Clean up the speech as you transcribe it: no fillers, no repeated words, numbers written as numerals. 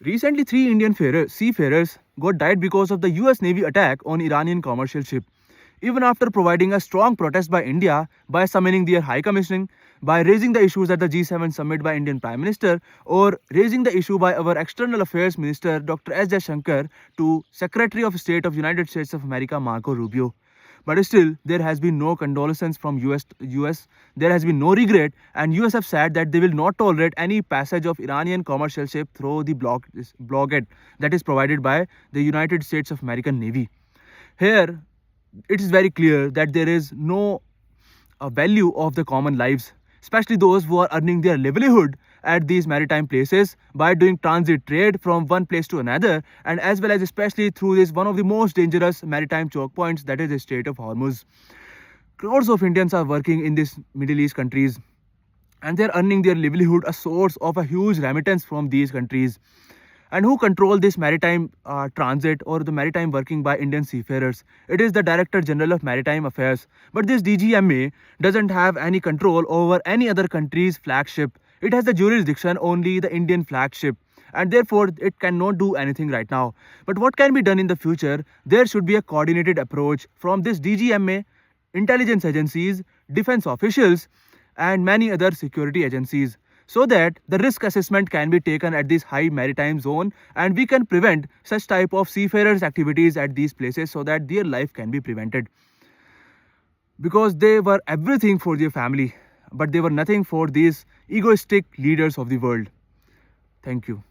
Recently, three Indian seafarers got died because of the US Navy attack on Iranian commercial ship. Even after providing a strong protest by India by summoning their High Commissioning, by raising the issues at the G7 summit by Indian Prime Minister, or raising the issue by our External Affairs Minister Dr. S. Jaishankar to Secretary of State of United States of America Marco Rubio. But still, there has been no condolences from US. There has been no regret, and US have said that they will not tolerate any passage of Iranian commercial ship through the blockade that is provided by the United States of American Navy. Here, it is very clear that there is no value of the common lives, especially those who are earning their livelihood at these maritime places by doing transit trade from one place to another, and as well as especially through this one of the most dangerous maritime choke points, that is the Strait of Hormuz. Crores of Indians are working in these Middle East countries, and they're earning their livelihood, a source of a huge remittance from these countries. And who control this maritime transit or the maritime working by Indian seafarers? It is the Director General of Maritime Affairs. But this DGMA doesn't have any control over any other country's flagship. It has the jurisdiction only the Indian flagship, and therefore it cannot do anything right now. But what can be done in the future? There should be a coordinated approach from this DGMA, intelligence agencies, defense officials, and many other security agencies, so that the risk assessment can be taken at this high maritime zone, and we can prevent such type of seafarers activities at these places, so that their life can be prevented, because they were everything for their family, but they were nothing for these egoistic leaders of the world. Thank you.